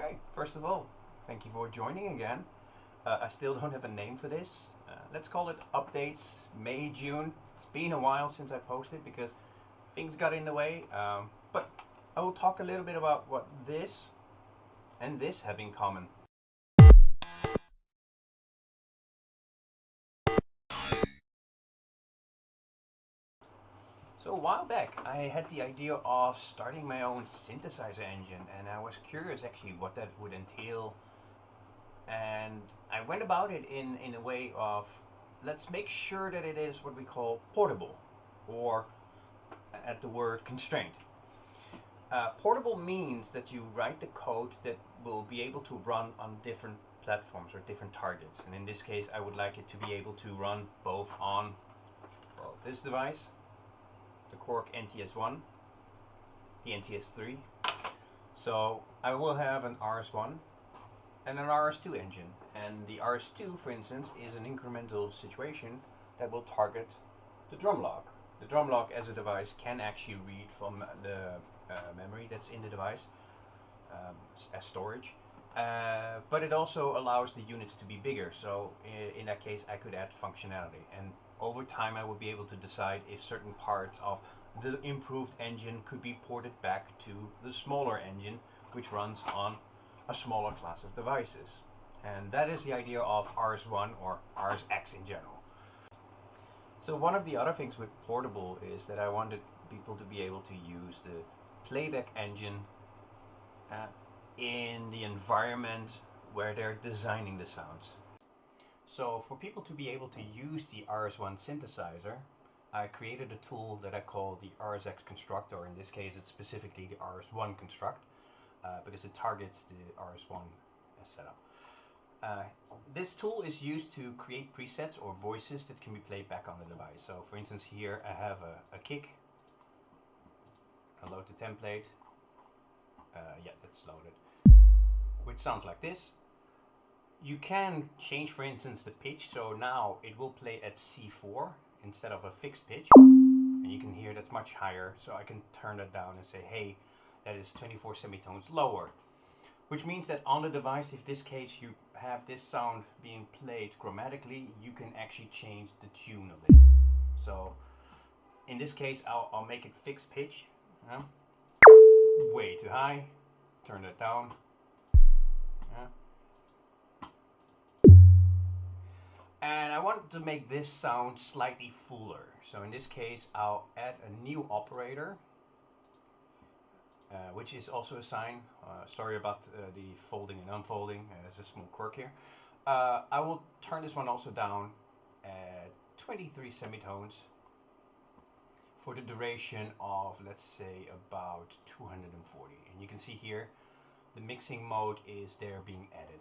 Okay, first of all, thank you for joining again. I still don't have a name for this. Let's call it updates May, June. It's been a while since I posted because things got in the way. But I will talk a little bit about what this and this have in common. So a while back, I had the idea of starting my own synthesizer engine, and I was curious actually what that would entail. And I went about it in a way of let's make sure that it is what we call portable, or at the word constraint. Portable means that you write the code that will be able to run on different platforms or different targets. And in this case, I would like it to be able to run both on this device, the Korg NTS1, the NTS3. So I will have an RS1 and an RS2 engine. And the RS2, for instance, is an incremental situation that will target the drum lock. The drum lock as a device can actually read from the memory that's in the device as storage. But it also allows the units to be bigger. So in that case, I could add functionality. And over time, I would be able to decide if certain parts of the improved engine could be ported back to the smaller engine, which runs on a smaller class of devices. And that is the idea of RS1 or RSX in general. So one of the other things with portable is that I wanted people to be able to use the playback engine in the environment where they're designing the sounds. So for people to be able to use the RS1 synthesizer, I created a tool that I call the RSX Construct, or in this case it's specifically the RS1 Construct, because it targets the RS1 setup. This tool is used to create presets or voices that can be played back on the device. So for instance here I have a kick. I load the template. Yeah, that's loaded. Which sounds like this. You can change, for instance, the pitch. So now it will play at C4 instead of a fixed pitch. And you can hear that's much higher. So I can turn that down and say, hey, that is 24 semitones lower. Which means that on the device, if this case you have this sound being played chromatically, you can actually change the tune of it. So in this case, I'll make it fixed pitch. Way too high. Turn that down. And I want to make this sound slightly fuller. So in this case, I'll add a new operator, which is also a sign. Sorry about the folding and unfolding. There's a small quirk here. I will turn this one also down at 23 semitones for the duration of, let's say, about 240. And you can see here, the mixing mode is there being added.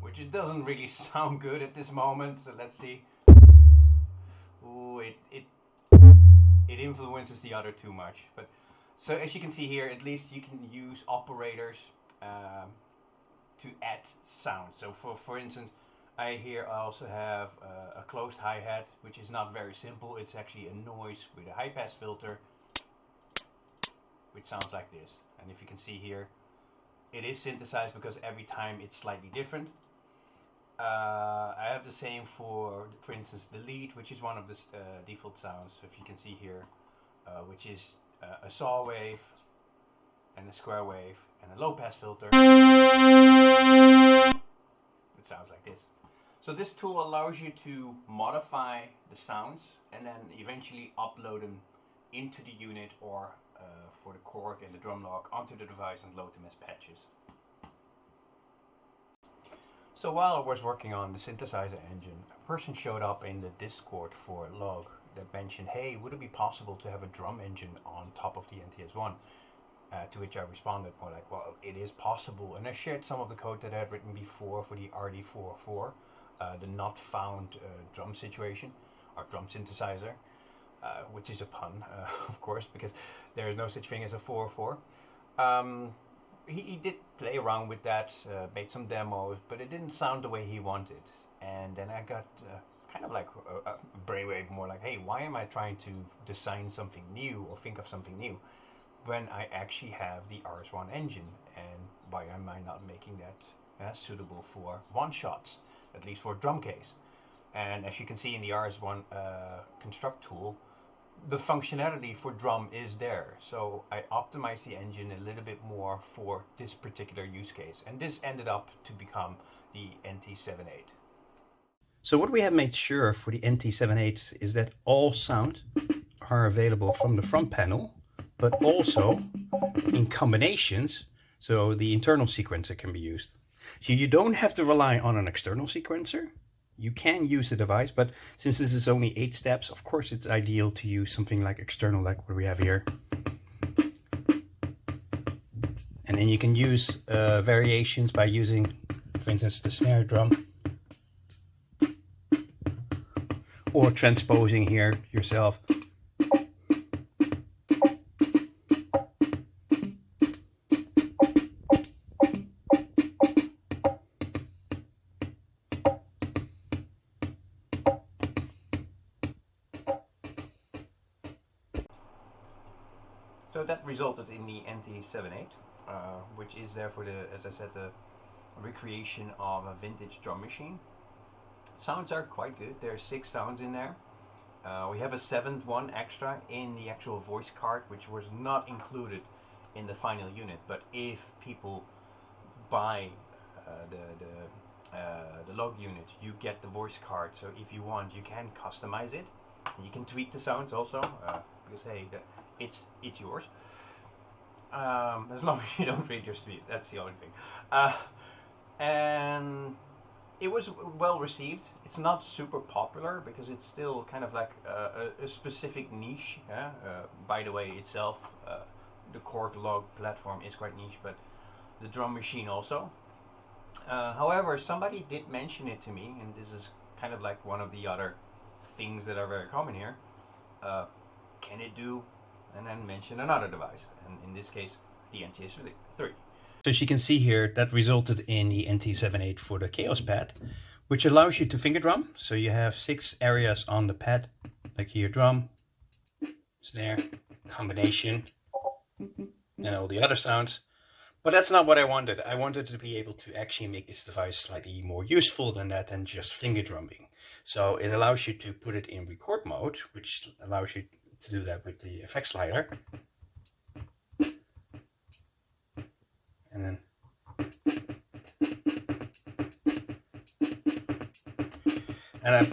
Which it doesn't really sound good at this moment, so let's see. Ooh, it influences the other too much. But so as you can see here, at least you can use operators to add sound. So for instance, I also have a closed hi-hat, which is not very simple. It's actually a noise with a high-pass filter, which sounds like this. And if you can see here, it is synthesized because every time it's slightly different. I have the same for instance, the lead, which is one of the default sounds. So if you can see here, which is a saw wave and a square wave and a low-pass filter. It sounds like this. So this tool allows you to modify the sounds and then eventually upload them into the unit or for the Korg and the drum lock onto the device and load them as patches. So while I was working on the synthesizer engine, a person showed up in the Discord for a log that mentioned, hey, would it be possible to have a drum engine on top of the NTS1? To which I responded more like, well, it is possible. And I shared some of the code that I had written before for the RD404, the not found drum situation, or drum synthesizer, which is a pun, of course, because there is no such thing as a 404. He did play around with that, made some demos, but it didn't sound the way he wanted. And then I got kind of like a brainwave, more like, hey, why am I trying to design something new or think of something new? when I actually have the RS1 engine, and why am I not making that suitable for one shots, at least for drum case. And as you can see in the RS1 construct tool, the functionality for drum is there. So I optimized the engine a little bit more for this particular use case. And this ended up to become the NT78. So what we have made sure for the NT78 is that all sound are available from the front panel, but also in combinations, so the internal sequencer can be used. So you don't have to rely on an external sequencer. You can use the device, but since this is only 8 steps, of course it's ideal to use something like external, like what we have here. And then you can use variations by using, for instance, the snare drum, or transposing here yourself. So that resulted in the NT78, which is there for the, as I said, the recreation of a vintage drum machine. Sounds are quite good. There are 6 sounds in there. We have a 7th one extra in the actual voice card, which was not included in the final unit. But if people buy the log unit, you get the voice card. So if you want, you can customize it. And you can tweak the sounds also, because hey, it's yours. As long as you don't read your speed, that's the only thing. And it was well received. It's not super popular because it's still kind of like a specific niche. Yeah? By the way, itself, the Korg log platform is quite niche, but the drum machine also. However, somebody did mention it to me, and this is kind of like one of the other things that are very common here. Can it do, and then mention another device, and in this case, the NTS3. So as you can see here, that resulted in the NT78 for the Chaos pad, which allows you to finger drum. So you have 6 areas on the pad, like here, drum, snare, combination, and all the other sounds. But that's not what I wanted. I wanted to be able to actually make this device slightly more useful than that, than just finger drumming. So it allows you to put it in record mode, which allows you to do that with the effect slider. And then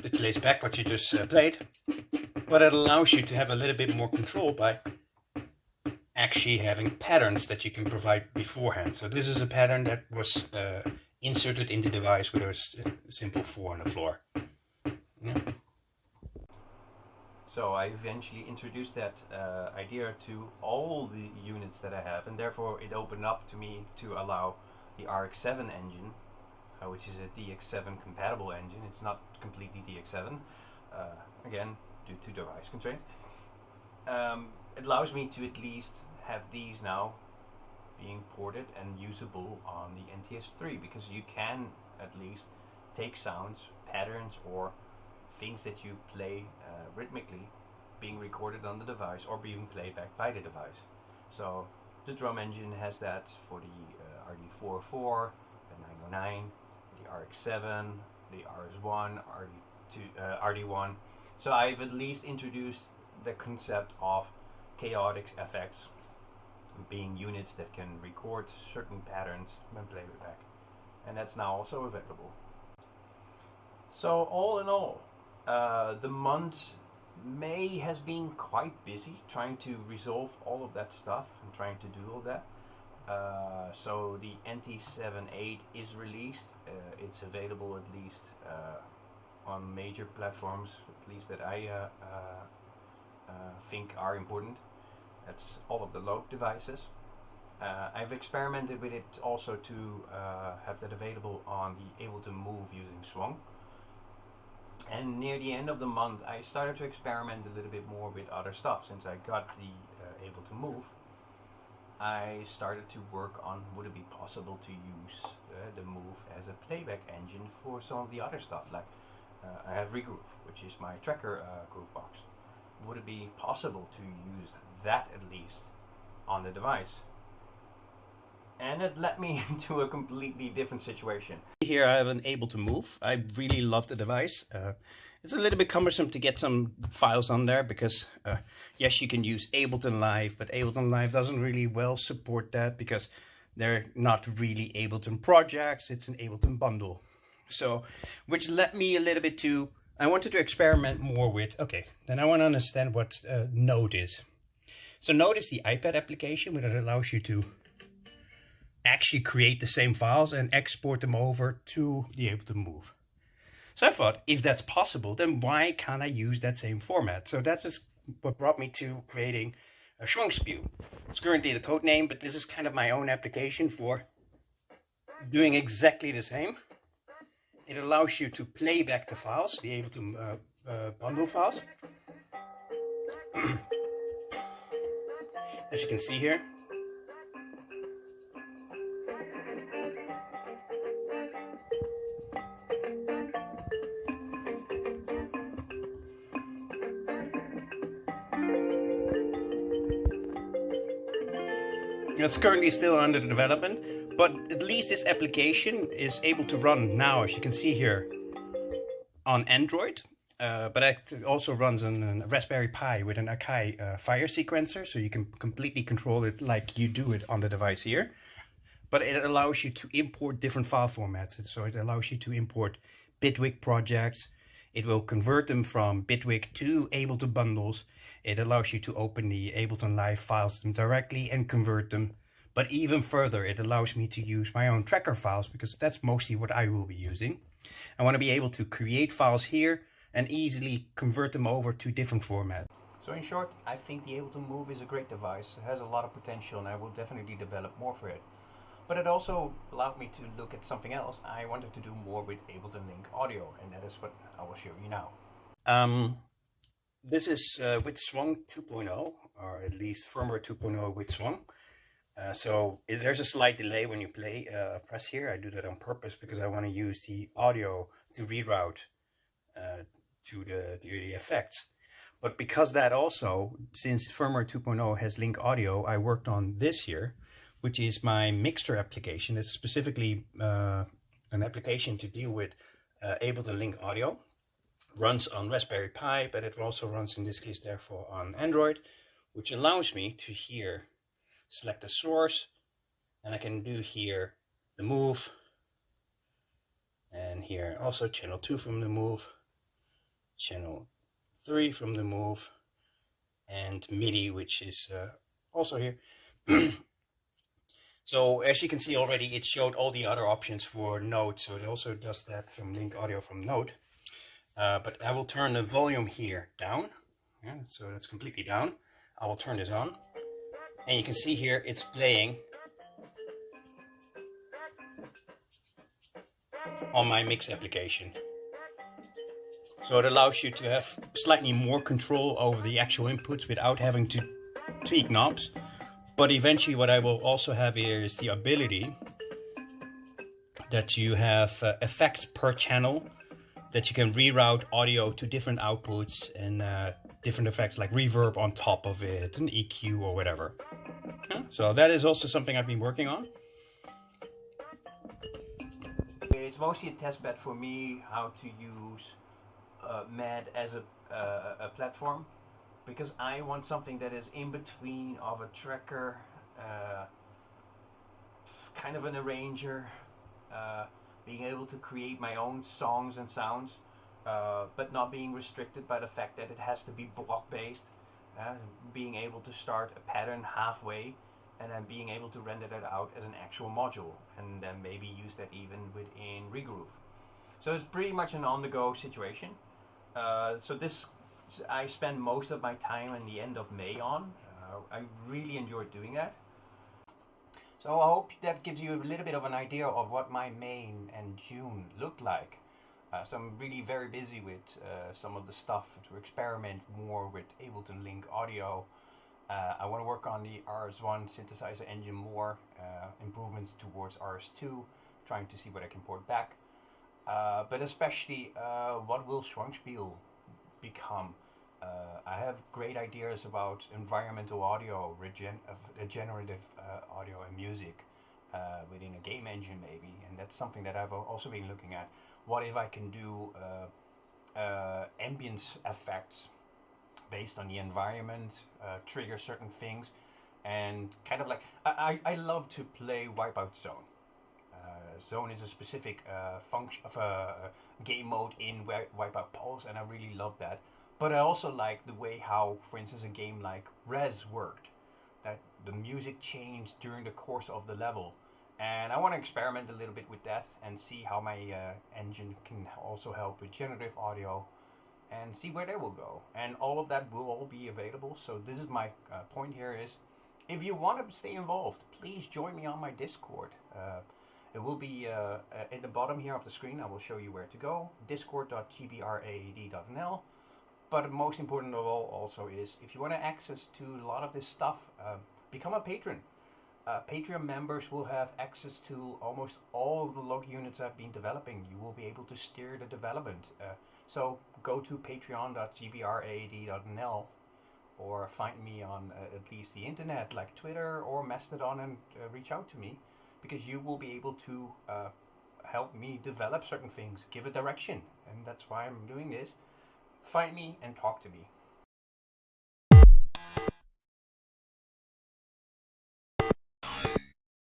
it plays back what you just played, but it allows you to have a little bit more control by actually having patterns that you can provide beforehand. So this is a pattern that was inserted in the device with a simple 4 on the floor. Yeah. So I eventually introduced that idea to all the units that I have, and therefore it opened up to me to allow the RX-7 engine, which is a DX7 compatible engine. It's not completely DX7, again, due to device constraints. It allows me to at least have these now being ported and usable on the NTS3, because you can at least take sounds, patterns, or things that you play rhythmically being recorded on the device or being played back by the device. So the drum engine has that for the RD404, the 909, the RX7, the RS1, RD1. So I've at least introduced the concept of chaotic effects being units that can record certain patterns when played back, and that's now also available. So all in all, the month May has been quite busy trying to resolve all of that stuff and trying to do all that. So the NT78 is released. It's available at least on major platforms, at least that I think are important. That's all of the Logue devices. I've experimented with it also to have that available on the Able to Move using Swung. And near the end of the month, I started to experiment a little bit more with other stuff. Since I got the Able to Move, I started to work on would it be possible to use the Move as a playback engine for some of the other stuff. Like I have Regroove, which is my tracker groove box. Would it be possible to use that at least on the device. And it led me into a completely different situation. Here I have an Ableton Move. I really love the device. It's a little bit cumbersome to get some files on there because yes, you can use Ableton Live, but Ableton Live doesn't really well support that because they're not really Ableton projects. It's an Ableton bundle. So, which led me a little bit to, I wanted to experiment more with, okay, then I want to understand what Node is. So Node is the iPad application that allows you to actually create the same files and export them over to the Ableton Move. So I thought, if that's possible, then why can't I use that same format? So that's what brought me to creating a Schwungspiel. It's currently the code name, but this is kind of my own application for doing exactly the same. It allows you to play back the files, the Ableton bundle files. As you can see here. It's currently still under development, but at least this application is able to run now, as you can see here, on Android. But it also runs on a Raspberry Pi with an Akai Fire sequencer, so you can completely control it like you do it on the device here. But it allows you to import different file formats. So it allows you to import Bitwig projects. It will convert them from Bitwig to Ableton bundles. It allows you to open the Ableton Live files directly and convert them. But even further, it allows me to use my own tracker files because that's mostly what I will be using. I want to be able to create files here and easily convert them over to different formats. So in short, I think the Ableton Move is a great device. It has a lot of potential and I will definitely develop more for it. But it also allowed me to look at something else. I wanted to do more with Ableton Link Audio, and that is what I will show you now. This is with Swung 2.0, or at least firmware 2.0 with Swung. So there's a slight delay when you play press here. I do that on purpose because I want to use the audio to reroute to the effects. But because that also, since firmware 2.0 has Link Audio, I worked on this here, which is my Mixter application. It's specifically an application to deal with Ableton Link Audio. Runs on Raspberry Pi, but it also runs in this case therefore on Android, which allows me to here select the source, and I can do here the move, and here also channel 2 from the move, channel 3 from the move, and MIDI, which is also here. So as you can see already, it showed all the other options for Node, so it also does that from Link Audio from Node. But I will turn the volume here down, yeah, so that's completely down. I will turn this on, and you can see here it's playing on my mix application. So it allows you to have slightly more control over the actual inputs without having to tweak knobs. But eventually what I will also have here is the ability that you have effects per channel, that you can reroute audio to different outputs and different effects like reverb on top of it, an EQ or whatever. Yeah, so that is also something I've been working on. It's mostly a test bed for me how to use MAD as a platform, because I want something that is in between of a tracker, kind of an arranger, being able to create my own songs and sounds, but not being restricted by the fact that it has to be block based, being able to start a pattern halfway and then being able to render that out as an actual module and then maybe use that even within Regroove. So it's pretty much an on-the-go situation. So this I spend most of my time in the end of May on. I really enjoyed doing that. So I hope that gives you a little bit of an idea of what my May and June looked like. So I'm really very busy with some of the stuff to experiment more with Ableton Link Audio. I want to work on the RS1 synthesizer engine more, improvements towards RS2, trying to see what I can port back. But especially what will Schwungspiel become? I have great ideas about environmental audio, regenerative audio and music within a game engine maybe, and that's something that I've also been looking at. What if I can do ambience effects based on the environment, trigger certain things, and kind of like I love to play Wipeout Zone. Zone is a specific function of a game mode in Wipeout Pulse, and I really love that. But I also like the way how, for instance, a game like Res worked, that the music changed during the course of the level, and I want to experiment a little bit with that and see how my engine can also help with generative audio and see where they will go. And all of that will all be available. So this is my point here is, if you want to stay involved, please join me on my Discord. It will be in the bottom here of the screen. I will show you where to go. Discord.gbraad.nl. But most important of all also is, if you want access to a lot of this stuff, become a patron. Patreon members will have access to almost all of the log units I've been developing. You will be able to steer the development. So go to patreon.gbraad.nl or find me on at least the internet like Twitter or Mastodon and reach out to me, because you will be able to help me develop certain things, give a direction, and that's why I'm doing this. Find me and talk to me.